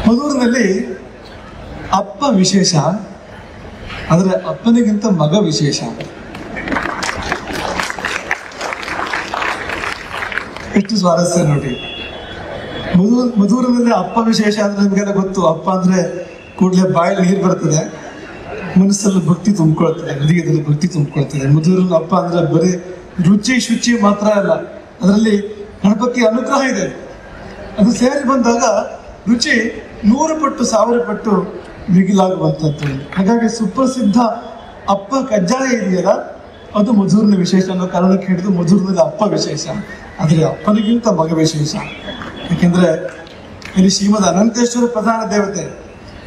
ಮಧೂರಿನಲ್ಲಿ ಅಪ್ಪ ವಿಶೇಷ, ಆದರೆ ಅಪ್ಪನಿಗಿಂತ ಮಗ ವಿಶೇಷ. ಎಷ್ಟು ಸ್ವಾರಸ್ಯ ನೋಡಿ. ಮಧೂರಿನಲ್ಲಿ ಅಪ್ಪ ವಿಶೇಷ ಅಂದ್ರೆ ನಮಗೆಲ್ಲ ಗೊತ್ತು. ಅಪ್ಪ ಅಂದ್ರೆ ಕೂಡಲೇ ಬಾಯಲ್ಲಿ ನೀರು ಬರ್ತದೆ, ಮನಸ್ಸಲ್ಲಿ ಭಕ್ತಿ ತುಂಬಿಕೊಳ್ತದೆ, ಹೃದಯದಲ್ಲಿ ಭಕ್ತಿ ತುಂಬಿಕೊಳ್ತದೆ. ಮಧೂರಲ್ಲಿ ಅಪ್ಪ ಅಂದ್ರೆ ಬರೀ ರುಚಿ ಶುಚಿ ಮಾತ್ರ ಅಲ್ಲ, ಅದರಲ್ಲಿ ಗಣಪತಿ ಅನುಗ್ರಹ ಇದೆ. ಅದು ಸೇರಿ ಬಂದಾಗ ರುಚಿ 100 ಪಟ್ಟು 1000 ಪಟ್ಟು ಮಿಗಿಲಾಗುವಂಥದ್ದು. ಹಾಗಾಗಿ ಸುಪ್ರಸಿದ್ಧ ಅಪ್ಪ ಕಜ್ಜಾಯ ಇದೆಯಲ್ಲ, ಅದು ಮಧೂರಿನ ವಿಶೇಷ ಅನ್ನೋ ಕಾರಣಕ್ಕೆ ಹಿಡಿದು ಮಧೂರಿನಲ್ಲಿ ಅಪ್ಪ ವಿಶೇಷ, ಆದರೆ ಅಪ್ಪನಿಗಿಂತ ಮಗ ವಿಶೇಷ. ಯಾಕೆಂದ್ರೆ ಇಲ್ಲಿ ಶ್ರೀಮದ್ ಅನಂತೇಶ್ವರ ಪ್ರಧಾನ ದೇವತೆ.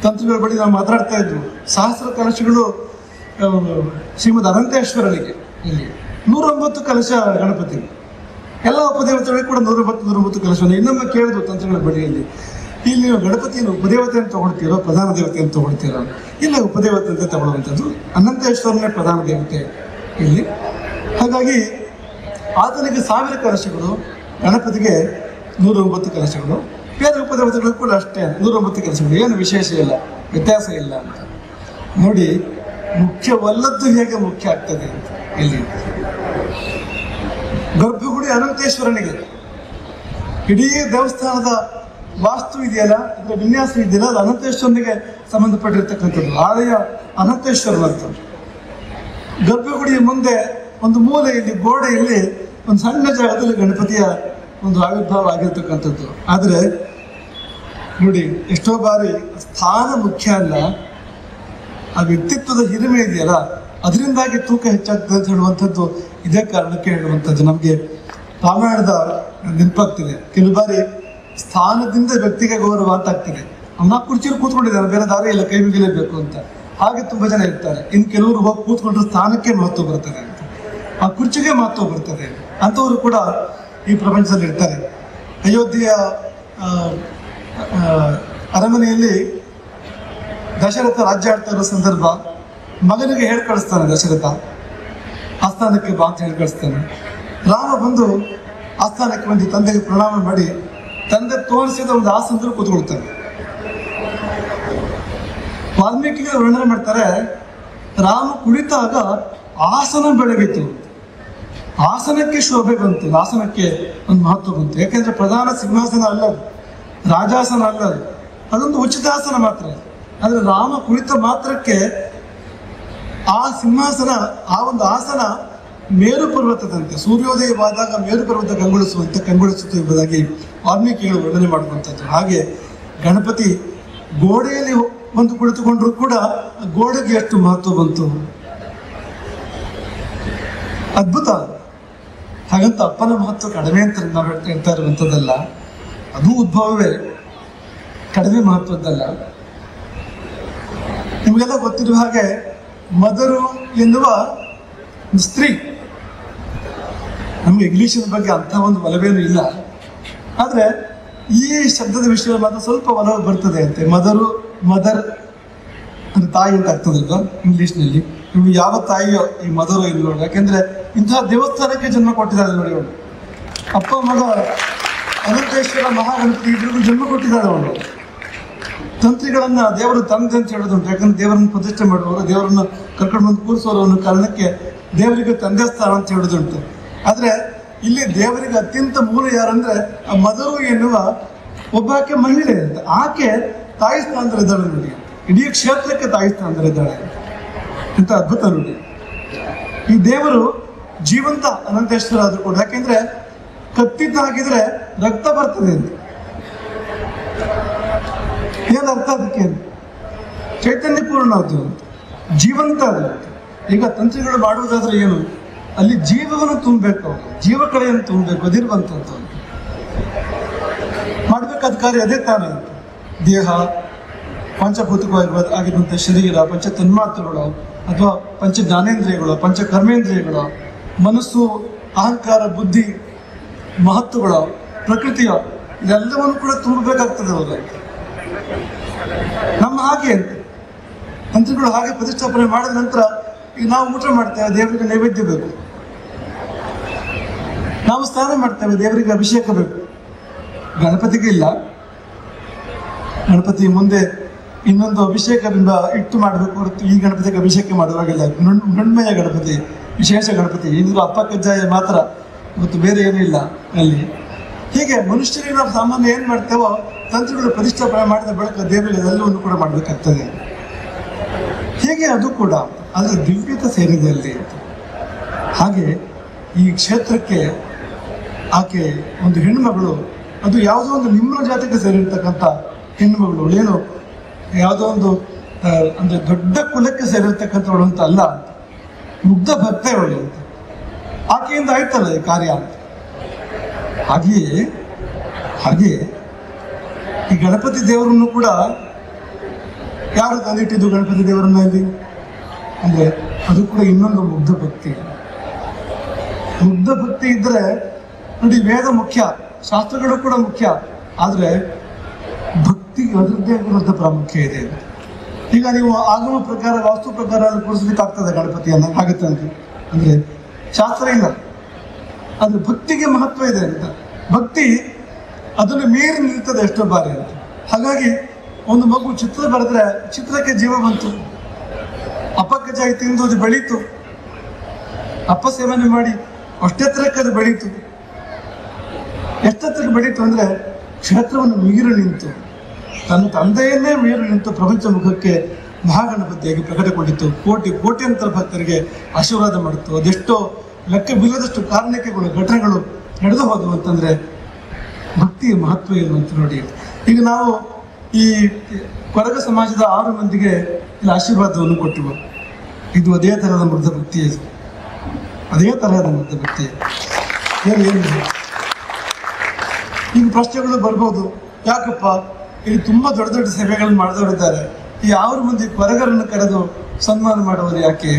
ತಂತ್ರಗಳ ಬಳಿ ನಾವು ಮಾತಾಡ್ತಾ ಇದ್ವು, ಸಹಸ್ರ ಕಲಶಗಳು ಶ್ರೀಮದ್ ಅನಂತೇಶ್ವರನಿಗೆ, ಇಲ್ಲಿ 109 ಕಲಶ ಗಣಪತಿ. ಎಲ್ಲ ಉಪದೇವತೆಗಳಿಗೆ ಕೂಡ 109 ಕಲಶವನ್ನು. ಇನ್ನೊಮ್ಮೆ ಕೇಳಿದ್ವು ತಂತ್ರಗಳ ಬಳಿಯಲ್ಲಿ, ಇಲ್ಲಿ ನೀವು ಗಣಪತಿಯನ್ನು ಉಪದೇವತೆಯನ್ನು ತಗೊಳ್ತೀರೋ ಪ್ರಧಾನ ದೇವತೆಯನ್ನು ತಗೊಳ್ತೀರೋ? ಇಲ್ಲ, ಉಪದೇವತೆ ಅಂತ ತಗೊಳ್ಳುವಂಥದ್ದು. ಅನಂತೇಶ್ವರನೇ ಪ್ರಧಾನ ದೇವತೆ ಇಲ್ಲಿ. ಹಾಗಾಗಿ ಆತನಿಗೆ 1000 ಕಲಶಗಳು, ಗಣಪತಿಗೆ 109 ಕಲಶಗಳು. ಬೇರೆ ಉಪದೇವತೆಗಳು ಕೂಡ ಅಷ್ಟೇ 109 ಕಲಶಗಳು. ಏನು ವಿಶೇಷ ಇಲ್ಲ, ವ್ಯತ್ಯಾಸ ಇಲ್ಲ ಅಂತ ನೋಡಿ. ಮುಖ್ಯವಲ್ಲದ್ದು ಹೇಗೆ ಮುಖ್ಯ ಆಗ್ತದೆ ಅಂತ ಇಲ್ಲಿ. ಗರ್ಭಗುಡಿ ಅನಂತೇಶ್ವರನಿಗೆ, ಇಡೀ ದೇವಸ್ಥಾನದ ವಾಸ್ತು ಇದೆಯಲ್ಲ, ಅದರ ವಿನ್ಯಾಸ ಇದೆಯಲ್ಲ, ಅದು ಅನಂತೇಶ್ವರನಿಗೆ ಸಂಬಂಧಪಟ್ಟಿರ್ತಕ್ಕಂಥದ್ದು. ಆಲಯ ಅನಂತೇಶ್ವರನಂತ. ಗರ್ಭಗುಡಿಯ ಮುಂದೆ ಒಂದು ಮೂಲೆಯಲ್ಲಿ ಗೋಡೆಯಲ್ಲಿ ಒಂದು ಸಣ್ಣ ಜಾಗದಲ್ಲಿ ಗಣಪತಿಯ ಒಂದು ಆವಿರ್ಭಾವ ಆಗಿರ್ತಕ್ಕಂಥದ್ದು. ಆದರೆ ನೋಡಿ, ಎಷ್ಟೋ ಬಾರಿ ಸ್ಥಾನ ಮುಖ್ಯ ಅಲ್ಲ, ಆ ವ್ಯಕ್ತಿತ್ವದ ಹಿರಿಮೆ ಇದೆಯಲ್ಲ, ಅದರಿಂದಾಗಿ ತೂಕ ಹೆಚ್ಚಾಗ್ತದೆ ಅಂತ ಹೇಳುವಂಥದ್ದು ಇದೇ ಕಾರಣಕ್ಕೆ ಹೇಳುವಂಥದ್ದು. ನಮಗೆ ರಾಮಾಯಣದ ನೆನಪಾಗ್ತಿದೆ. ಕೆಲವು ಬಾರಿ ಸ್ಥಾನದಿಂದ ವ್ಯಕ್ತಿಗೆ ಗೌರವ ಅಂತ ಆಗ್ತದೆ. ಅವನ ಕುರ್ಚಿಯಲ್ಲಿ ಕೂತ್ಕೊಂಡಿದ್ದಾನೆ, ಬೇರೆ ದಾರಿ ಇಲ್ಲ, ಕೈ ಮುಗಿಲೇಬೇಕು ಅಂತ. ಹಾಗೆ ತುಂಬ ಜನ ಇರ್ತಾರೆ. ಇನ್ನು ಕೆಲವರು ಹೋಗಿ ಕೂತ್ಕೊಂಡ್ರೆ ಸ್ಥಾನಕ್ಕೆ ಮಹತ್ವ ಬರ್ತದೆ ಅಂತ, ಆ ಕುರ್ಚಿಗೆ ಮಹತ್ವ ಬರ್ತದೆ ಅಂಥವರು ಕೂಡ ಈ ಪ್ರಪಂಚದಲ್ಲಿ ಇರ್ತಾರೆ. ಅಯೋಧ್ಯೆಯ ಅರಮನೆಯಲ್ಲಿ ದಶರಥ ರಾಜ್ಯ ಆಡ್ತಾ ಇರೋ ಸಂದರ್ಭ, ಮಗನಿಗೆ ಹೇಳಿ ಕಳಿಸ್ತಾನೆ ದಶರಥ, ಆಸ್ಥಾನಕ್ಕೆ ಬಾ ಅಂತ ಹೇಳಿ ಕಳಿಸ್ತಾನೆ. ರಾಮ ಬಂದು ಆಸ್ಥಾನಕ್ಕೆ ಬಂದು ತಂದೆಗೆ ಪ್ರಣಾಮ ಮಾಡಿ ತಂದೆ ತೋರಿಸಿದ ಒಂದು ಆಸನದಲ್ಲಿ ಕೂತ್ಕೊಳ್ತಾನೆ. ವಾಲ್ಮೀಕಿಗಳು ವರ್ಣನೆ ಮಾಡ್ತಾರೆ, ರಾಮ ಕುಳಿತಾಗ ಆಸನ ಬೆಳಗಿತು, ಆಸನಕ್ಕೆ ಶೋಭೆ ಬಂತು, ಆಸನಕ್ಕೆ ಒಂದು ಮಹತ್ವ ಬಂತು. ಯಾಕೆಂದ್ರೆ ಪ್ರಧಾನ ಸಿಂಹಾಸನ ಅಲ್ಲದು, ರಾಜಾಸನ ಅಲ್ಲದು, ಅದೊಂದು ಉಚಿತಾಸನ ಮಾತ್ರ. ಆದರೆ ರಾಮ ಕುಳಿತ ಮಾತ್ರಕ್ಕೆ ಆ ಸಿಂಹಾಸನ, ಆ ಒಂದು ಆಸನ ಮೇರು ಪರ್ವತದಂತೆ, ಸೂರ್ಯೋದಯವಾದಾಗ ಮೇರು ಪರ್ವತ ಕಂಗೊಳಿಸುತ್ತೆ ಎಂಬುದಾಗಿ ವಾಲ್ಮೀಕಿಗಳು ವರ್ಣನೆ ಮಾಡುವಂಥದ್ದು. ಹಾಗೆ ಗಣಪತಿ ಗೋಡೆಯಲ್ಲಿ ಒಂದು ಕುಳಿತುಕೊಂಡ್ರೂ ಕೂಡ ಗೋಡೆಗೆ ಎಷ್ಟು ಮಹತ್ವ ಬಂತು, ಅದ್ಭುತ. ಹಾಗಂತ ಅಪ್ಪನ ಮಹತ್ವ ಕಡಿಮೆ ಅಂತ ನಾವು ಹೇಳ್ತಾ ಇರುವಂಥದ್ದಲ್ಲ, ಅದು ಉದ್ಭವವೇ, ಕಡಿಮೆ ಮಹತ್ವದ್ದಲ್ಲ. ನಿಮಗೆಲ್ಲ ಗೊತ್ತಿರುವ ಹಾಗೆ ಮದರು ಎನ್ನುವ ಸ್ತ್ರೀ, ನಮ್ಗೆ ಇಂಗ್ಲೀಷಿನ ಬಗ್ಗೆ ಅಂಥ ಒಂದು ಒಲವೇನು ಇಲ್ಲ, ಆದರೆ ಈ ಶಬ್ದದ ವಿಷಯ ಮಾತ್ರ ಸ್ವಲ್ಪ ಒಲವು ಬರ್ತದೆ ಅಂತೆ. ಮದರ್ ಅಂದ್ರೆ ತಾಯಿ ಅಂತ ಆಗ್ತದಲ್ವ ಇಂಗ್ಲೀಷ್ನಲ್ಲಿ. ನಿಮ್ಗೆ ಯಾವ ತಾಯಿಯೋ ಈ ಮದರು ಇಲ್ಲಿ ನೋಡಿ, ಯಾಕೆಂದ್ರೆ ಇಂತಹ ದೇವಸ್ಥಾನಕ್ಕೆ ಜನ್ಮ ಕೊಟ್ಟಿದ್ದಾಳೆ ನೋಡಿ ಅವಳು. ಅಪ್ಪ ಮಗ ಅನಂತೇಶ್ವರ ಮಹಾಗಣಪತಿ ಇಬ್ಬರಿಗೂ ಜನ್ಮ ಕೊಟ್ಟಿದ್ದಾಳೆ ಅವಳು. ತಂತ್ರಿಗಳನ್ನ ದೇವರು ತಂದೆ ಅಂತ ಹೇಳೋದುಂಟು, ಯಾಕಂದ್ರೆ ದೇವರನ್ನು ಪ್ರತಿಷ್ಠೆ ಮಾಡುವವರು, ದೇವರನ್ನು ಕರ್ಕೊಂಡು ಬಂದು ಕೂರಿಸೋರು ಅನ್ನೋ ಕಾರಣಕ್ಕೆ ದೇವರಿಗೆ ತಂದೆ ಸ್ಥಾನ ಅಂತ ಹೇಳೋದುಂಟು. ಆದರೆ ಇಲ್ಲಿ ದೇವರಿಗೆ ಅತ್ಯಂತ ಮೂಲ ಯಾರಂದ್ರೆ ಆ ಮದರು ಎನ್ನುವ ಒಬ್ಬಾಕೆ ಮಹಿಳೆ ಅಂತ. ಆಕೆ ತಾಯಿ ಸ್ಥಾನದಲ್ಲಿದ್ದಾಳೆ ನೋಡಿ, ಇಡೀ ಕ್ಷೇತ್ರಕ್ಕೆ ತಾಯಿ ಸ್ಥಾನದಲ್ಲಿದ್ದಾಳೆ ಅಂತ ಅದ್ಭುತ ನೋಡಿ. ಈ ದೇವರು ಜೀವಂತ ಅನಂತೇಶ್ವರ ಆದ್ರೂ ಕೂಡ, ಯಾಕೆಂದ್ರೆ ಕತ್ತಿದ್ದ ಹಾಕಿದ್ರೆ ರಕ್ತ ಬರ್ತದೆ ಅಂತ. ಏನು ಅರ್ಥ ಅದಕ್ಕೆ? ಚೈತನ್ಯ ಪೂರ್ಣ ಅದು ಅಂತ, ಜೀವಂತ ಅದು. ಈಗ ತಂತ್ರಿಗಳು ಮಾಡುವುದಾದ್ರೆ ಏನು, ಅಲ್ಲಿ ಜೀವವನ್ನು ತುಂಬಬೇಕು, ಜೀವಕಳೆಯನ್ನು ತುಂಬಬೇಕು, ಅದಿರುವಂಥದ್ದು ಅಂತ ಮಾಡಬೇಕಾದ ಕಾರ್ಯ ಅದೇ ತಾನೇ ಅಂತ. ದೇಹ ಪಂಚಭೂತವಾಗಿರುವಂಥ ಶರೀರ, ಪಂಚ ತನ್ಮಾತ್ರಗಳು ಅಥವಾ ಪಂಚ ಜ್ಞಾನೇಂದ್ರಿಯಗಳು, ಪಂಚ ಕರ್ಮೇಂದ್ರಿಯಗಳು, ಮನಸ್ಸು, ಅಹಂಕಾರ, ಬುದ್ಧಿ, ಮಹತ್ವಗಳು, ಪ್ರಕೃತಿಯ ಇದೆಲ್ಲವನ್ನು ಕೂಡ ತುಂಬಬೇಕಾಗ್ತದೆ ಅವರು. ನಮ್ಮ ಹಾಗೆ ಅಂತ ತಂತ್ರಿಗಳು ಹಾಗೆ ಪ್ರತಿಷ್ಠಾಪನೆ ಮಾಡಿದ ನಂತರ ಈಗ ನಾವು ಊಟ ಮಾಡ್ತೇವೆ, ದೇವರಿಗೆ ನೈವೇದ್ಯ ಬೇಕು. ನಾವು ಸ್ನಾನ ಮಾಡ್ತೇವೆ, ದೇವರಿಗೆ ಅಭಿಷೇಕ ಬೇಕು. ಗಣಪತಿಗೆ ಇಲ್ಲ. ಗಣಪತಿ ಮುಂದೆ ಇನ್ನೊಂದು ಅಭಿಷೇಕದಿಂದ ಇಟ್ಟು ಮಾಡಬೇಕು ಹೊರತು ಈ ಗಣಪತಿಗೆ ಅಭಿಷೇಕ ಮಾಡುವಾಗಿಲ್ಲ. ಮೃಣ್ಮಯ ಗಣಪತಿ, ವಿಶೇಷ ಗಣಪತಿ. ಇಂದು ಅಪ್ಪ ಕಜ್ಜಾಯ ಮಾತ್ರ, ಮತ್ತು ಬೇರೆ ಏನೂ ಇಲ್ಲ ಅಲ್ಲಿ. ಹೀಗೆ ಮನುಷ್ಯರಿಗೆ ನಾವು ಸಾಮಾನ್ಯ ಏನು ಮಾಡ್ತೇವೋ ತಂತ್ರಗಳು ಪ್ರತಿಷ್ಠಾಪನೆ ಮಾಡಿದ ಬಳಿಕ ದೇವರಿಗೆ ಎಲ್ಲವನ್ನು ಕೂಡ ಮಾಡಬೇಕಾಗ್ತದೆ. ಹೇಗೆ ಅದು ಕೂಡ ಅದರ ದಿವ್ಯತೆ ಸೇರಿದೆ ಅಲ್ಲಿ. ಹಾಗೆ ಈ ಕ್ಷೇತ್ರಕ್ಕೆ ಆಕೆ ಒಂದು ಹೆಣ್ಣುಮಗಳು, ಅದು ಯಾವುದೋ ಒಂದು ನಿಮ್ನ ಜಾತಿಗೆ ಸೇರಿರ್ತಕ್ಕಂಥ ಹೆಣ್ಣುಮಗಳು, ಏನು ಯಾವುದೋ ಒಂದು ಅಂದರೆ ದೊಡ್ಡ ಕುಲಕ್ಕೆ ಸೇರಿರ್ತಕ್ಕಂಥವಳು ಅಂತ ಅಲ್ಲ, ಮುಗ್ಧ ಭಕ್ತೆಯವಳು ಅಂತ. ಆಕೆಯಿಂದ ಆಯ್ತಲ್ಲ ಈ ಕಾರ್ಯ ಅಂತ. ಹಾಗೆಯೇ ಈ ಗಣಪತಿ ದೇವರನ್ನು ಕೂಡ ಯಾರು ತಂದಿಟ್ಟಿದ್ದು ಗಣಪತಿ ದೇವರನ್ನ ಇಲ್ಲಿ ಅಂದರೆ ಅದು ಕೂಡ ಇನ್ನೊಂದು ಮುಗ್ಧ ಭಕ್ತಿ. ಮುಗ್ಧ ಭಕ್ತಿ ಇದ್ದರೆ ನೋಡಿ, ವೇದ ಮುಖ್ಯ, ಶಾಸ್ತ್ರಗಳು ಕೂಡ ಮುಖ್ಯ, ಆದರೆ ಭಕ್ತಿಗೆ ಅದರದ್ದೇ ಆದ ಪ್ರಾಮುಖ್ಯ ಇದೆ. ಈಗ ನೀವು ಆಗಮ ಪ್ರಕಾರ, ವಾಸ್ತು ಪ್ರಕಾರ ಕೂರಿಸ್ಲಿಕ್ಕೆ ಆಗ್ತದೆ ಗಣಪತಿಯನ್ನು, ಆಗುತ್ತೆ ಅಂತ ಅಂದರೆ ಶಾಸ್ತ್ರ ಇಲ್ಲ. ಆದರೆ ಭಕ್ತಿಗೆ ಮಹತ್ವ ಇದೆ ಅಂತ. ಭಕ್ತಿ ಅದನ್ನು ಮೀರಿ ನಿಲ್ತದೆ ಎಷ್ಟೋ ಬಾರಿ ಅಂತ. ಹಾಗಾಗಿ ಒಂದು ಮಗು ಚಿತ್ರ ಬರೆದ್ರೆ ಚಿತ್ರಕ್ಕೆ ಜೀವ ಬಂತು, ಅಪ್ಪ ಕಜ್ಜಾಯ ತಿಂದು ಅದು ಬೆಳೀತು, ಅಪ್ಪ ಸೇವನೆ ಮಾಡಿ ಅಷ್ಟೆತ್ತರಕ್ಕೆ ಅದು ಬೆಳೀತು. ಎಷ್ಟೆತ್ತರಕ್ಕೆ ಬೆಳೀತು ಅಂದರೆ ಕ್ಷೇತ್ರವನ್ನು ಮೀರಿ ನಿಂತು, ತನ್ನ ತಂದೆಯನ್ನೇ ಮೀರಿ ನಿಂತು ಪ್ರಪಂಚ ಮುಖಕ್ಕೆ ಮಹಾಗಣಪತಿಯಾಗಿ ಪ್ರಕಟಗೊಂಡಿತ್ತು. ಕೋಟ್ಯಂತರ ಭಕ್ತರಿಗೆ ಆಶೀರ್ವಾದ ಮಾಡಿತ್ತು. ಅದೆಷ್ಟೋ ಲೆಕ್ಕವಿಲ್ಲದಷ್ಟು ಕಾರಣಕೆಗಳು, ಘಟನೆಗಳು ನಡೆದು ಹೋದವು ಅಂತಂದರೆ ಭಕ್ತಿಯ ಮಹತ್ವ ಏನು ಅಂತ ನೋಡಿ. ಈಗ ನಾವು ಈ ಕೊರಗ ಸಮಾಜದ 6 ಮಂದಿಗೆ ಇಲ್ಲಿ ಆಶೀರ್ವಾದವನ್ನು ಕೊಟ್ಟೆವು. ಇದು ಅದೇ ತರಹದ ಮುಗ್ಧ ಭಕ್ತಿ, ಅದೇ ತರಹದ ಮುಗ್ಧ ಭಕ್ತಿ. ಏನು ಈಗ ಪ್ರಶ್ನೆಗಳು ಬರ್ಬೋದು, ಯಾಕಪ್ಪ ಇಲ್ಲಿ ತುಂಬ ದೊಡ್ಡ ದೊಡ್ಡ ಸೇವೆಗಳನ್ನು ಮಾಡಿದವರಿದ್ದಾರೆ, ಈ 6 ಮಂದಿ ಕೊರಗರನ್ನು ಕರೆದು ಸನ್ಮಾನ ಮಾಡುವರು ಯಾಕೆ?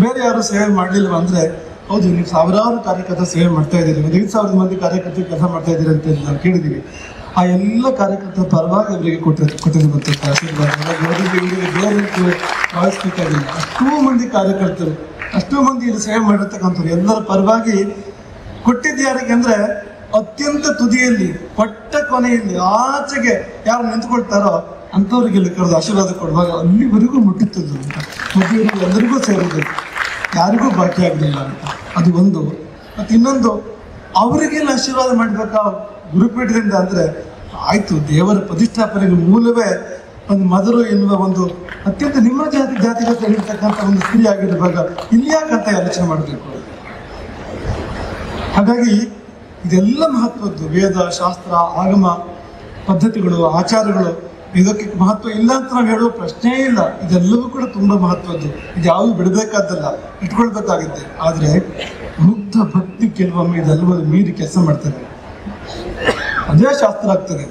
ಬೇರೆ ಯಾರು ಸೇವೆ ಮಾಡಲಿಲ್ವ ಅಂದರೆ, ಹೌದು, ನೀವು ಸಾವಿರಾರು ಕಾರ್ಯಕರ್ತರ ಸೇವೆ ಮಾಡ್ತಾ ಇದ್ದೀರಿ, 5,000 ಮಂದಿ ಕಾರ್ಯಕರ್ತರು ಕೆಲಸ ಮಾಡ್ತಾ ಇದ್ದೀರಿ ಅಂತ ನಾವು ಕೇಳಿದ್ದೀವಿ. ಆ ಎಲ್ಲ ಕಾರ್ಯಕರ್ತರ ಪರವಾಗಿ ಅವರಿಗೆ ಕೊಟ್ಟಿರುವಂಥ ಆಶೀರ್ವಾದ ಬೇರೆ ಭಾವಿಸ್ಬೇಕಾಗಿಲ್ಲ. ಅಷ್ಟೂ ಮಂದಿ ಕಾರ್ಯಕರ್ತರು, ಅಷ್ಟೂ ಮಂದಿ ಇಲ್ಲಿ ಸೇವೆ ಮಾಡಿರ್ತಕ್ಕಂಥವ್ರು ಎಲ್ಲರ ಪರವಾಗಿ ಕೊಟ್ಟಿದ್ದು ಯಾರಿಗೆ ಅಂದರೆ, ಅತ್ಯಂತ ತುದಿಯಲ್ಲಿ, ಕೊಟ್ಟ ಕೊನೆಯಲ್ಲಿ ಆಚೆಗೆ ಯಾರು ನಿಂತ್ಕೊಳ್ತಾರೋ ಅಂಥವ್ರಿಗೆ ಇಲ್ಲಿ ಕರೆದು ಆಶೀರ್ವಾದ ಕೊಡುವಾಗ ಅಲ್ಲಿವರೆಗೂ ಮುಟ್ಟಿತ್ತದ್ದು ಅಂತ. ಮದುವೆಯವರು ಎಲ್ಲರಿಗೂ ಸೇರಿದ್ರು, ಯಾರಿಗೂ ಬಾಕಿ ಆಗಲಿಲ್ಲ ಅಂತ. ಅದು ಒಂದು. ಮತ್ತು ಇನ್ನೊಂದು, ಅವರಿಗೆಲ್ಲ ಆಶೀರ್ವಾದ ಮಾಡಬೇಕಾ ಗುರುಪೀಠದಿಂದ ಅಂದರೆ, ಆಯಿತು, ದೇವರ ಪ್ರತಿಷ್ಠಾಪನೆಗೆ ಮೂಲವೇ ಒಂದು ಮದರು ಎನ್ನುವ ಒಂದು ಅತ್ಯಂತ ನಿಮ್ಮ ಜಾತಿಗೆ ಹೇಳಿರ್ತಕ್ಕಂಥ ಒಂದು ಸ್ತ್ರೀ ಆಗಿರುವಾಗ ಇಲ್ಲಿ ಯಾಕಂತ ಆಲೋಚನೆ ಮಾಡಬೇಕು. ಹಾಗಾಗಿ ಇದೆಲ್ಲ ಮಹತ್ವದ್ದು. ವೇದ, ಶಾಸ್ತ್ರ, ಆಗಮ ಪದ್ಧತಿಗಳು, ಆಚಾರಗಳು, ಇದಕ್ಕೆ ಮಹತ್ವ ಇಲ್ಲ ಅಂತ ನಾವು ಹೇಳುವ ಪ್ರಶ್ನೆಯೇ ಇಲ್ಲ. ಇದೆಲ್ಲವೂ ಕೂಡ ತುಂಬ ಮಹತ್ವದ್ದು. ಇದು ಯಾವುದು ಬಿಡಬೇಕಾದ್ದಲ್ಲ, ಇಟ್ಕೊಳ್ಬೇಕಾಗುತ್ತೆ. ಆದರೆ ಮುಗ್ಧ ಭಕ್ತಿ ಕೆಲವೊಮ್ಮೆ ಇದೆಲ್ಲವನ್ನು ಮೀರಿ ಕೆಲಸ ಮಾಡ್ತದೆ. ಅದೇ ಶಾಸ್ತ್ರ ಆಗ್ತದೆ,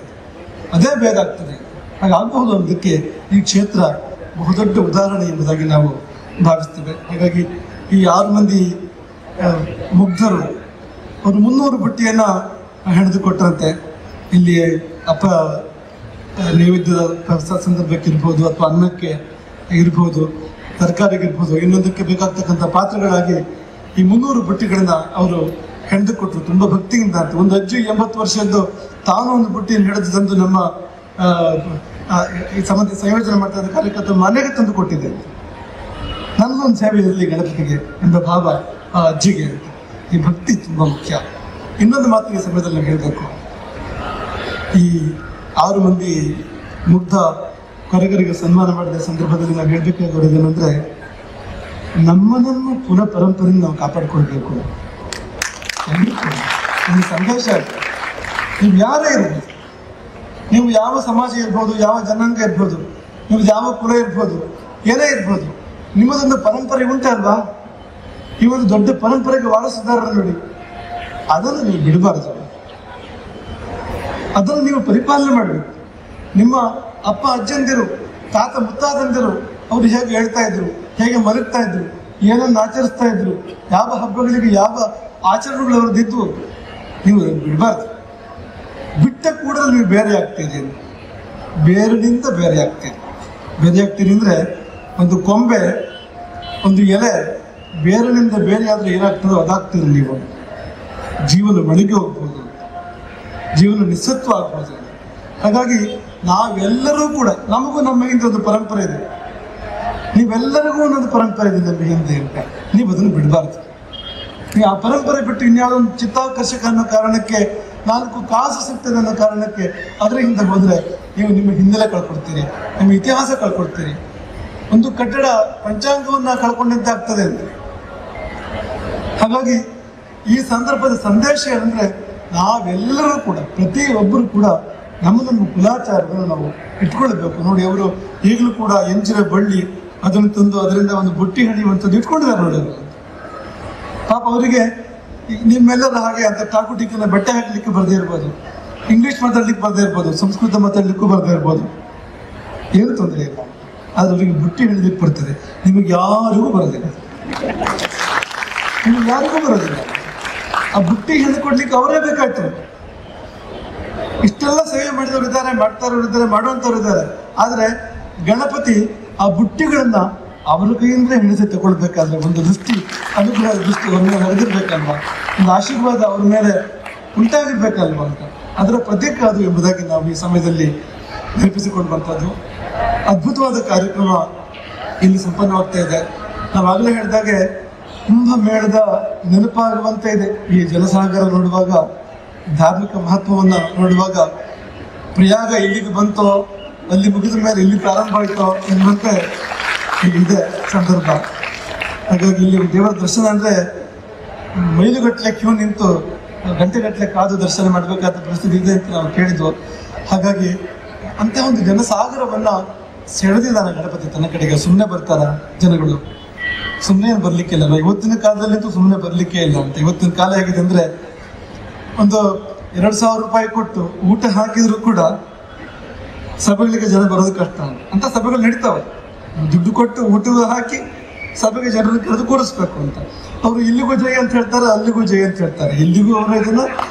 ಅದೇ ಭೇದ ಆಗ್ತದೆ. ಹಾಗಾಗಬಹುದು ಅನ್ನೋದಕ್ಕೆ ಈ ಕ್ಷೇತ್ರ ಬಹುದೊಡ್ಡ ಉದಾಹರಣೆ ಎಂಬುದಾಗಿ ನಾವು ಭಾವಿಸ್ತೇವೆ. ಹಾಗಾಗಿ ಈ 6 ಮಂದಿ ಮುಗ್ಧರು ಅವರು 300 ಬುಟ್ಟಿಯನ್ನು ಹೆಣೆದು ಕೊಟ್ಟರಂತೆ. ಇಲ್ಲಿ ಅಪ್ಪ ನೈವೇದ್ಯದ ಸಂದರ್ಭಕ್ಕಿರ್ಬೋದು, ಅಥವಾ ಅನ್ನಕ್ಕೆ ಇರ್ಬೋದು, ತರಕಾರಿಗಿರ್ಬೋದು, ಇನ್ನೊಂದಕ್ಕೆ ಬೇಕಾಗ್ತಕ್ಕಂಥ ಪಾತ್ರೆಗಳಾಗಿ ಈ 300 ಬುಟ್ಟಿಗಳನ್ನ ಅವರು ಹೆಣೆದು ಕೊಟ್ಟರು ತುಂಬ ಭಕ್ತಿಯಿಂದ ಅಂತ. ಒಂದು ಅಜ್ಜಿ 80 ವರ್ಷದ್ದು ತಾನು ಒಂದು ಬುಟ್ಟಿಯನ್ನು ಹಿಡಿದು ತಂದು ನಮ್ಮ ಈ ಸಂಯೋಜನೆ ಮಾಡ್ತಾ ಇದ್ದ ಕಾರ್ಯಕರ್ತರು ಮನೆಗೆ ತಂದು ಕೊಟ್ಟಿದ್ದೆ. ನನ್ನೊಂದು ಸೇವೆ ಇರಲಿ ಗಣಪತಿಗೆ ಎಂಬ ಭಾವ ಆ ಅಜ್ಜಿಗೆ. ಈ ಭಕ್ತಿ ತುಂಬ ಮುಖ್ಯ. ಇನ್ನೊಂದು ಮಾತಿಗೆ ಸಮಯದಲ್ಲಿ ನಾವು ಹೇಳಬೇಕು, ಈ 6 ಮಂದಿ ಮುಗ್ಧ ಕೊರಗರಿಗೆ ಸನ್ಮಾನ ಮಾಡಿದ ಸಂದರ್ಭದಲ್ಲಿ ನಾವು ಹೇಳಬೇಕಾಗಿರೋದೇನೆಂದರೆ, ನಮ್ಮನ್ನು ಪುನಃ ಪರಂಪರೆಯಿಂದ ನಾವು ಕಾಪಾಡಿಕೊಳ್ಬೇಕು. ಒಂದು ಸಂದೇಶ, ನೀವು ಯಾರೇ ಇರ್ಬೋದು, ನೀವು ಯಾವ ಸಮಾಜ ಇರ್ಬೋದು, ಯಾವ ಜನಾಂಗ ಇರ್ಬೋದು, ನೀವು ಯಾವ ಕುಲ ಇರ್ಬೋದು, ಏನೇ ಇರ್ಬೋದು, ನಿಮ್ಮದೊಂದು ಪರಂಪರೆ ಉಂಟಲ್ವಾ? ಈ ಒಂದು ದೊಡ್ಡ ಪರಂಪರೆಗೆ ವಾರಸುದಾರರು ನೋಡಿ, ಅದನ್ನು ನೀವು ಬಿಡಬಾರದು, ಅದನ್ನು ನೀವು ಪರಿಪಾಲನೆ ಮಾಡಬೇಕು. ನಿಮ್ಮ ಅಪ್ಪ ಅಜ್ಜಂದಿರು, ತಾತ ಮುತ್ತಾದಂದಿರು ಅವರು ಹೇಗೆ ಹೇಳ್ತಾ ಇದ್ರು, ಹೇಗೆ ಮಲಗ್ತಾ ಇದ್ರು, ಏನನ್ನು ಆಚರಿಸ್ತಾ ಇದ್ರು, ಯಾವ ಹಬ್ಬಗಳಿಗೆ ಯಾವ ಆಚರಣೆಗಳು ಅವ್ರದ್ದಿದ್ವು, ನೀವು ಬಿಡಬಾರ್ದು. ಬಿಟ್ಟ ಕೂಡ ನೀವು ಬೇರೆ ಆಗ್ತೀರಿ, ಬೇರಿನಿಂದ ಬೇರೆ ಆಗ್ತೀರಿ. ಬೇರೆ ಆಗ್ತೀರಿ ಅಂದರೆ, ಒಂದು ಕೊಂಬೆ, ಒಂದು ಎಲೆ ಬೇರಿನಿಂದ ಬೇರೆ ಆದರೆ ಏನಾಗ್ತದೋ ಅದಾಗ್ತೀರಿ. ನೀವು ಜೀವನ ಮಳಿಗೆ ಹೋಗ್ಬೋದು. ಜೀವನ ನಿಸ್ಸತ್ವ ಆಗ್ಬೋದು. ಹಾಗಾಗಿ ನಾವೆಲ್ಲರೂ ಕೂಡ, ನಮಗೂ ನಮ್ಮ ಹಿಂದೆ ಒಂದು ಪರಂಪರೆ ಇದೆ, ನೀವೆಲ್ಲರಿಗೂ ಒಂದೊಂದು ಪರಂಪರೆ ಇದೆ ನಮ್ಮ ಹಿಂದೆ ಅಂತ. ನೀವು ಅದನ್ನು ಬಿಡಬಾರ್ದು. ನೀವು ಆ ಪರಂಪರೆ ಬಿಟ್ಟು ಇನ್ಯಾವುದೋ ಒಂದು ಚಿತ್ತಾಕರ್ಷಕ ಅನ್ನೋ ಕಾರಣಕ್ಕೆ, 4 ಕಾಸು ಸಿಗ್ತದೆ ಅನ್ನೋ ಕಾರಣಕ್ಕೆ ಅದರ ಹಿಂದೆ ಹೋದರೆ ನೀವು ನಿಮ್ಮ ಹಿನ್ನೆಲೆ ಕಳ್ಕೊಡ್ತೀರಿ, ನಿಮ್ಮ ಇತಿಹಾಸ ಕಳ್ಕೊಡ್ತೀರಿ. ಒಂದು ಕಟ್ಟಡ ಪಂಚಾಂಗವನ್ನು ಕಳ್ಕೊಂಡಂತೆ ಆಗ್ತದೆ ಅಂತ. ಹಾಗಾಗಿ ಈ ಸಂದರ್ಭದ ಸಂದೇಶ ಏನಂದ್ರೆ, ನಾವೆಲ್ಲರೂ ಕೂಡ, ಪ್ರತಿಯೊಬ್ಬರು ಕೂಡ ನಮ್ಮ ಕುಲಾಚಾರವನ್ನು ನಾವು ಇಟ್ಕೊಳ್ಬೇಕು. ನೋಡಿ, ಅವರು ಈಗಲೂ ಕೂಡ ಎಂಜಿನ ಬಳ್ಳಿ ಅದನ್ನು ತಂದು ಅದರಿಂದ ಒಂದು ಬುಟ್ಟಿ ಹಣಿಯುವಂಥದ್ದು ಇಟ್ಕೊಂಡಿದ್ದಾರೆ ನೋಡಿ ಅವರು. ಪಾಪ ಅವರಿಗೆ ನಿಮ್ಮೆಲ್ಲರ ಹಾಗೆ ಅಂತ ಟಾಕುಟಿಕನ್ನ ಬಟ್ಟೆ ಹಾಕ್ಲಿಕ್ಕೆ ಬರದೇ ಇರ್ಬೋದು, ಇಂಗ್ಲಿಷ್ ಮಾತಾಡ್ಲಿಕ್ಕೆ ಬರದೇ ಇರ್ಬೋದು, ಸಂಸ್ಕೃತ ಮಾತಾಡ್ಲಿಕ್ಕೂ ಬರದೇ ಇರ್ಬೋದು, ಏನು ತೊಂದರೆ ಇಲ್ಲ. ಆದ್ರೆ ಅವರಿಗೆ ಬುಟ್ಟಿ ಹಿಡಿಲಿಕ್ಕೆ ಬರ್ತದೆ, ನಿಮಗೆ ಯಾರಿಗೂ ಬರೋದಿಲ್ಲ, ನಿಮಗೆ ಯಾರಿಗೂ ಬರೋದಿಲ್ಲ. ಆ ಬುಟ್ಟಿ ಹೆಣ್ಣು ಕೊಡ್ಲಿಕ್ಕೆ ಅವರೇ ಬೇಕಾಯ್ತು. ಇಷ್ಟೆಲ್ಲ ಸೇವೆ ಮಾಡಿದವರು ಇದ್ದಾರೆ, ಮಾಡ್ತಾರವ್ರು ಇದ್ದಾರೆ, ಮಾಡುವಂಥವ್ರು ಇದ್ದಾರೆ. ಆದ್ರೆ ಗಣಪತಿ ಆ ಬುಟ್ಟಿಗಳನ್ನ ಅವರ ಕೈಯಿಂದ ಹಿಡಿಸಿ ತಗೊಳ್ಬೇಕಾದ್ರೆ ಒಂದು ದೃಷ್ಟಿ, ಅನುಗ್ರಹದ ದೃಷ್ಟಿ ಅವ್ರ ಮೇಲೆ ಹರಿದಿರ್ಬೇಕಲ್ವಾ, ಒಂದು ಆಶೀರ್ವಾದ ಅವ್ರ ಮೇಲೆ ಉಂಟಾಗಿರ್ಬೇಕಲ್ವಾ ಅಂತ, ಅದರ ಪ್ರತೀಕ ಅದು ಎಂಬುದಾಗಿ ನಾವು ಈ ಸಮಯದಲ್ಲಿ ನೆನಪಿಸಿಕೊಂಡು ಬರ್ತದ್ದು. ಅದ್ಭುತವಾದ ಕಾರ್ಯಕ್ರಮ ಇಲ್ಲಿ ಸಂಪನ್ನವಾಗ್ತಾ ಇದೆ. ನಾವಾಗಲೇ ಹೇಳಿದಾಗೆ ಕುಂಭಮೇಳದ ನೆನಪಾಗುವಂತೆ ಇದೆ. ಈ ಜಲಸಾಗರ ನೋಡುವಾಗ, ಧಾರ್ಮಿಕ ಮಹತ್ವವನ್ನ ನೋಡುವಾಗ, ಪ್ರಯಾಗ ಇಲ್ಲಿಗೆ ಬಂತೋ ಅಲ್ಲಿ ಮುಗಿದ ಮೇಲೆ ಇಲ್ಲಿ ಪ್ರಾರಂಭ ಆಯ್ತೋ ಎಂಬಂತೆ ಇದೆ ಸಂದರ್ಭ. ಹಾಗಾಗಿ ಇಲ್ಲಿ ದೇವರ ದರ್ಶನ ಅಂದ್ರೆ ಮೈಲುಗಟ್ಟಲೆ ಕ್ಯೂ ನಿಂತು ಗಂಟೆಗಟ್ಟಲೆ ಕಾದು ದರ್ಶನ ಮಾಡಬೇಕಾದ ಪರಿಸ್ಥಿತಿ ಇದೆ ಅಂತ ನಾವು ಕೇಳಿದ್ವು. ಹಾಗಾಗಿ ಅಂತ ಒಂದು ಜನಸಾಗರವನ್ನ ಸೆಳೆದಿದ್ದಾನೆ ಗಣಪತಿ ತನ್ನ ಕಡೆಗೆ. ಸುಮ್ಮನೆ ಬರ್ತಾರ ಜನಗಳು? ಸುಮ್ಮನೆ ಬರ್ಲಿಕ್ಕಿಲ್ಲ. ಇವತ್ತಿನ ಕಾಲದಲ್ಲಂತೂ ಸುಮ್ಮನೆ ಬರ್ಲಿಕ್ಕೆ ಇಲ್ಲ ಅಂತ. ಇವತ್ತಿನ ಕಾಲ ಹೇಗಿದೆ ಅಂದ್ರೆ, ಒಂದು 2,000 ರೂಪಾಯಿ ಕೊಟ್ಟು ಊಟ ಹಾಕಿದ್ರು ಕೂಡ ಸಭೆಗಳಿಗೆ ಜನ ಬರೋದು ಕಷ್ಟ ಅಂತ ಸಭೆಗಳು ನಡೀತಾವೆ. ದುಡ್ಡು ಕೊಟ್ಟು ಊಟ ಹಾಕಿ ಸಭೆಗೆ ಜನರನ್ನು ಕರೆದು ಕೂರಿಸ್ಬೇಕು ಅಂತ. ಅವರು ಇಲ್ಲಿಗೂ ಜಯ ಅಂತ ಹೇಳ್ತಾರೆ, ಅಲ್ಲಿಗೂ ಜಯ ಅಂತ ಹೇಳ್ತಾರೆ. ಇಲ್ಲಿಗೂ ಅವರೇ ಜನ,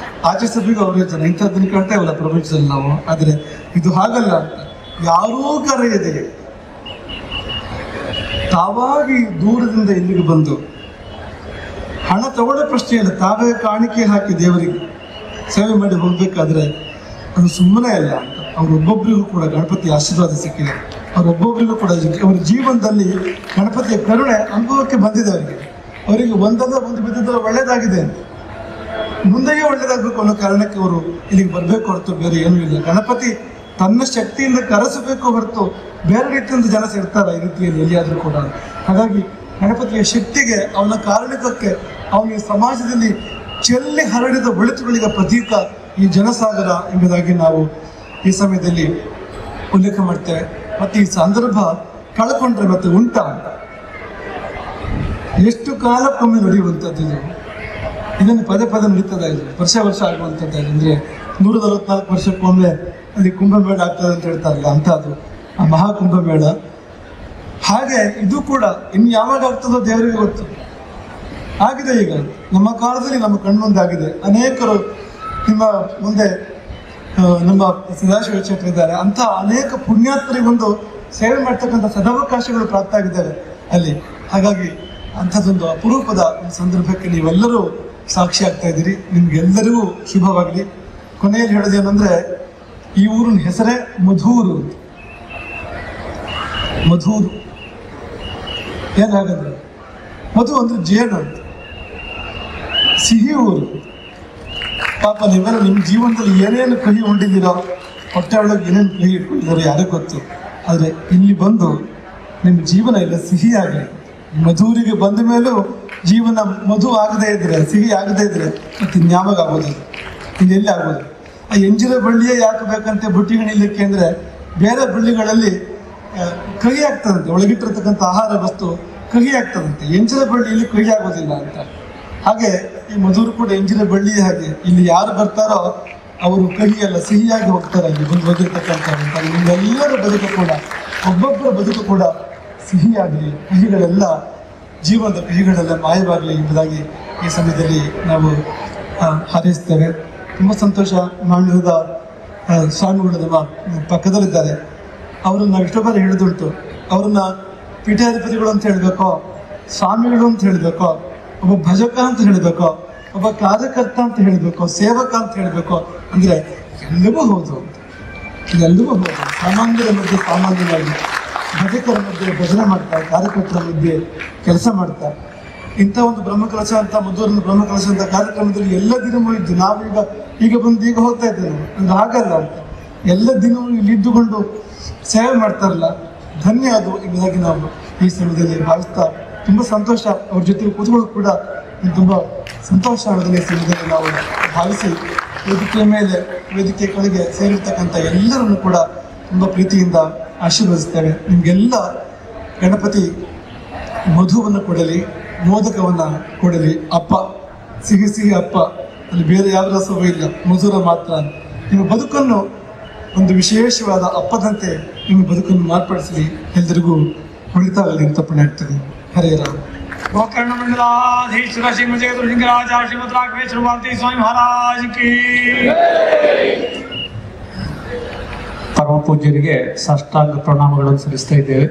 ಆಚೆ ಸಭೆಗೂ ಅವರೇ ಜನ. ಇಂಥದ್ದನ್ನು ಕೇಳ್ತಾ ಇವಲ್ಲ ಪ್ರಪಂಚದಲ್ಲಿ ನಾವು. ಆದ್ರೆ ಇದು ಹಾಗಲ್ಲ ಅಂತ. ಯಾರೂ ಕರೆಯದೆ ತಾವಾಗಿ ದೂರದಿಂದ ಇಲ್ಲಿಗೆ ಬಂದು ಹಣ ತಗೊಳ್ಳೋ ಪ್ರಶ್ನೆ ಇಲ್ಲ, ತಾವೇ ಕಾಣಿಕೆ ಹಾಕಿ ದೇವರಿಗೆ ಸೇವೆ ಮಾಡಿ ಹೋಗ್ಬೇಕಾದ್ರೆ ಅದು ಸುಮ್ಮನೆ ಅಲ್ಲ ಅಂತ. ಅವರೊಬ್ಬೊಬ್ಬರಿಗೂ ಕೂಡ ಗಣಪತಿ ಆಶೀರ್ವಾದ ಸಿಕ್ಕಿದೆ. ಅವರೊಬ್ಬೊಬ್ಬರಿಗೂ ಕೂಡ ಅವರ ಜೀವನದಲ್ಲಿ ಗಣಪತಿಯ ಕರುಣೆ ಅನುಭವಕ್ಕೆ ಬಂದಿದೆ. ಅವರಿಗೆ ಒಂದಲ್ಲ ಒಂದು ಬಿದ್ದಿದ್ರೆ ಒಳ್ಳೇದಾಗಿದೆ ಅಂತ, ಮುಂದೆಯೇ ಒಳ್ಳೇದಾಗಬೇಕು ಅನ್ನೋ ಕಾರಣಕ್ಕೆ ಅವರು ಇಲ್ಲಿಗೆ ಬರಬೇಕು ಹೊರತು ಬೇರೆ ಏನೂ ಇಲ್ಲ. ಗಣಪತಿ ತನ್ನ ಶಕ್ತಿಯಿಂದ ಕರೆಸಬೇಕು ಹೊರತು ಬೇರೆ ರೀತಿಯಿಂದ ಜನ ಸೇರ್ತಾರೆ ಈ ರೀತಿಯಲ್ಲಿ ಎಲ್ಲಿಯಾದರೂ ಕೂಡ. ಹಾಗಾಗಿ ಗಣಪತಿಯ ಶಕ್ತಿಗೆ, ಅವನ ಕಾರಣಕ್ಕೆ, ಅವನ ಸಮಾಜದಲ್ಲಿ ಚೆಲ್ಲಿ ಹರಡಿದ ಒಳಿತುಗಳಿಗೆ ಪ್ರತೀಕ ಈ ಜನಸಾಗರ ಎಂಬುದಾಗಿ ನಾವು ಈ ಸಮಯದಲ್ಲಿ ಉಲ್ಲೇಖ ಮಾಡ್ತೇವೆ. ಮತ್ತೆ ಈ ಸಂದರ್ಭ ಕಳ್ಕೊಂಡ್ರೆ ಮತ್ತೆ ಉಂಟಾ? ಎಷ್ಟು ಕಾಲಕ್ಕೊಮ್ಮೆ ನಡೆಯುವಂಥದ್ದು ಇದು. ಇದನ್ನು ಪದೇ ಪದೇ ನಡೀತದೆ, ಇದು ವರ್ಷ ವರ್ಷ ಆಗುವಂಥದ್ದು. ಅಂದರೆ 144 ವರ್ಷಕ್ಕೊಮ್ಮೆ ಅಲ್ಲಿ ಕುಂಭಮೇಳ ಆಗ್ತದೆ ಅಂತ ಹೇಳ್ತಾರಲ್ಲ, ಅಂಥದ್ದು ಆ ಮಹಾಕುಂಭಮೇಳ. ಹಾಗೆ ಇದು ಕೂಡ ಇನ್ನು ಯಾವಾಗ ಆಗ್ತದೋ ದೇವರಿಗೆ ಗೊತ್ತು. ಆಗಿದೆ, ಈಗ ನಮ್ಮ ಕಾಲದಲ್ಲಿ ನಮ್ಮ ಕಣ್ಮುಂದೆ ಆಗಿದೆ. ಅನೇಕರು ನಿಮ್ಮ ಮುಂದೆ ನಮ್ಮ ಸದಾಶಿವ ಕ್ಷೇತ್ರ ಇದ್ದಾರೆ, ಅಂಥ ಅನೇಕ ಪುಣ್ಯಾತ್ಮರಿಗೊಂದು ಸೇವೆ ಮಾಡ್ತಕ್ಕಂಥ ಸದಾವಕಾಶಗಳು ಪ್ರಾಪ್ತ ಆಗಿದ್ದಾವೆ ಅಲ್ಲಿ. ಹಾಗಾಗಿ ಅಂಥದ್ದೊಂದು ಅಪರೂಪದ ಒಂದು ಸಂದರ್ಭಕ್ಕೆ ನೀವೆಲ್ಲರೂ ಸಾಕ್ಷಿ ಆಗ್ತಾ ಇದ್ದೀರಿ. ನಿಮ್ಗೆಲ್ಲರಿಗೂ ಶುಭವಾಗಲಿ. ಕೊನೆಯಲ್ಲಿ ಹೇಳೋದೇನಂದ್ರೆ, ಈ ಊರಿನ ಹೆಸರೇ ಮಧೂರು ಅಂತ. ಮಧೂರು ಏನಾಗಂದ್ರೆ, ಮಧು ಅಂದ್ರೆ ಜೇನು ಅಂತ, ಸಿಹಿ ಊರು. ಪಾಪ ನೀವೆಲ್ಲ ನಿಮ್ಮ ಜೀವನದಲ್ಲಿ ಏನೇನು ಕಹಿ ಉಂಡಿದ್ದೀರೋ, ಹೊಟ್ಟೆ ಒಳಗೆ ಏನೇನು ಕಹಿ ಇಟ್ಕೊಂಡಿದ್ದಾರೋ ಯಾರಿಗೂ ಗೊತ್ತು. ಆದರೆ ಇಲ್ಲಿ ಬಂದು ನಿಮ್ಮ ಜೀವನ ಎಲ್ಲ ಸಿಹಿಯಾಗಲಿ. ಮಧುರಿಗೆ ಬಂದ ಮೇಲೂ ಜೀವನ ಮಧು ಆಗದೇ ಇದ್ರೆ, ಸಿಹಿ ಆಗದೇ ಇದ್ರೆ ಮತ್ತೆ ಇನ್ಯಾವಾಗ ಆಗೋದು? ಇನ್ನೆಲ್ಲಿ ಆಗೋದು? ಆ ಎಂಜಿನ ಬಳ್ಳಿಯೇ ಯಾಕೆ ಬೇಕಂತೆ ಬುಟ್ಟಿ ಹಣಿಲಿಕ್ಕೆ ಅಂದರೆ, ಬೇರೆ ಬಳ್ಳಿಗಳಲ್ಲಿ ಕಹಿ ಆಗ್ತದಂತೆ, ಒಳಗಿಟ್ಟಿರ್ತಕ್ಕಂಥ ಆಹಾರ ವಸ್ತು ಕಹಿ ಆಗ್ತದಂತೆ. ಎಂಜಿನ ಬಳ್ಳಿಯಲ್ಲಿ ಕಹಿ ಆಗೋದಿಲ್ಲ ಅಂತ. ಹಾಗೆ ಈ ಮಧುರು ಕೂಡ ಎಂಜಿನ ಬಳ್ಳಿಯೇ ಹಾಗೆ. ಇಲ್ಲಿ ಯಾರು ಬರ್ತಾರೋ ಅವರು ಕಹಿಯಲ್ಲ, ಸಿಹಿಯಾಗಿ ಹೋಗ್ತಾರೆ. ಅಲ್ಲಿ ಬಂದು ಹೋಗಿರ್ತಕ್ಕಂಥ ನಿಮ್ಮೆಲ್ಲರ ಬದುಕು ಕೂಡ, ಒಬ್ಬೊಬ್ಬರ ಬದುಕು ಕೂಡ ಸಿಹಿಯಾಗಲಿ, ಕಹಿಗಳೆಲ್ಲ, ಜೀವನದ ಕಹಿಗಳೆಲ್ಲ ಮಾಯವಾಗಲಿ ಎಂಬುದಾಗಿ ಈ ಸಮಯದಲ್ಲಿ ನಾವು ಹಾರೈಸ್ತೇವೆ. ತುಂಬ ಸಂತೋಷ. ಮಾನ್ಯದ ಸ್ವಾಮಿಗಳು ನಮ್ಮ ಪಕ್ಕದಲ್ಲಿದ್ದಾರೆ. ಅವರನ್ನು ನಾವು ಇಷ್ಟೋ ಬಾರಿ ಹೇಳಿದುಂಟು, ಅವರನ್ನ ಪೀಠಾಧಿಪತಿಗಳು ಅಂತ ಹೇಳಬೇಕೋ, ಸ್ವಾಮಿಗಳು ಅಂತ ಹೇಳಬೇಕೋ, ಒಬ್ಬ ಭಜಕ ಅಂತ ಹೇಳಬೇಕೋ, ಒಬ್ಬ ಕಾರ್ಯಕರ್ತ ಅಂತ ಹೇಳ್ಬೇಕು, ಸೇವಕ ಅಂತ ಹೇಳ್ಬೇಕು ಅಂದ್ರೆ ಎಲ್ಲವೂ ಹೌದು ಅಂತ. ಎಲ್ಲವೂ ಹೌದು. ಸಾಮಾನ್ಯರ ಮಧ್ಯೆ ಸಾಮಾನ್ಯವಾಗಿ, ಭಜಕರ ಮಧ್ಯೆ ಭಜನೆ ಮಾಡ್ತಾರೆ, ಕಾರ್ಯಕರ್ತರ ಮಧ್ಯೆ ಕೆಲಸ ಮಾಡ್ತಾರೆ. ಇಂಥ ಒಂದು ಬ್ರಹ್ಮಕಲಶ ಅಂತ, ಮಧುರನ ಬ್ರಹ್ಮಕಲಶ ಅಂತ ಕಾರ್ಯಕ್ರಮದಲ್ಲಿ ಎಲ್ಲ ದಿನವೂ ಇದ್ದು ಈಗ ಬಂದು ಈಗ ಹೋಗ್ತಾ ಇದ್ದೇವೆ ಅಂದ್ರೆ ಹಾಗಲ್ಲ ಅಂತ. ಎಲ್ಲ ದಿನವೂ ಇಲ್ಲಿ ಇದ್ದುಕೊಂಡು ಸೇವೆ ಮಾಡ್ತಾರಲ್ಲ, ಧನ್ಯ ಅದು ಎಂಬುದಾಗಿ ನಾವು ಈ ಸಮಯದಲ್ಲಿ ಭಾವಿಸ್ತಾ ತುಂಬ ಸಂತೋಷ. ಅವ್ರ ಜೊತೆ ಕೂತ್ಕೊಳ್ಳೋದು ಕೂಡ ತುಂಬ ಸಂತೋಷ ಅನ್ನೋದನ್ನ ಈ ಸಮಯದಲ್ಲಿ ನಾವು ಭಾವಿಸಿ, ವೇದಿಕೆಯ ಮೇಲೆ ವೇದಿಕೆ ಕೆಳಗೆ ಸೇರಿರ್ತಕ್ಕಂಥ ಎಲ್ಲರನ್ನು ಕೂಡ ತುಂಬ ಪ್ರೀತಿಯಿಂದ ಆಶೀರ್ವದಿಸ್ತೇವೆ. ನಿಮಗೆಲ್ಲ ಗಣಪತಿ ಮಧುವನ್ನು ಕೊಡಲಿ, ಮೋದಕವನ್ನು ಕೊಡಲಿ. ಅಪ್ಪ ಸಿಹಿ ಸಿಹಿ ಅಪ್ಪ, ಅಲ್ಲಿ ಬೇರೆ ಯಾವ ರಸವೂ ಇಲ್ಲ, ಮಧುರ ಮಾತ್ರ. ನಿಮ್ಮ ಬದುಕನ್ನು ಒಂದು ವಿಶೇಷವಾದ ಅಪ್ಪದಂತೆ ನಿಮ್ಮ ಬದುಕನ್ನು ಮಾರ್ಪಡಿಸಲಿ. ಎಲ್ಲರಿಗೂ ಹೊಳಿತಾಗಲಿ ಅಂತ ಪುಣ್ಯಾಗ್ತದೆ. ಹರೇ ರಾಮ. गोकर्ण मंडलाधीश्वर श्री जगत सिंहराज श्रीमद राघवेश्वर भारती स्वामी महाराज की. ಪರಮ ಪೂಜ್ಯರಿಗೆ ಸಾಷ್ಟಾಂಗ ಪ್ರಣಾಮಗಳನ್ನು ಸಲ್ಲಿಸ್ತಾ ಇದ್ದೇವೆ.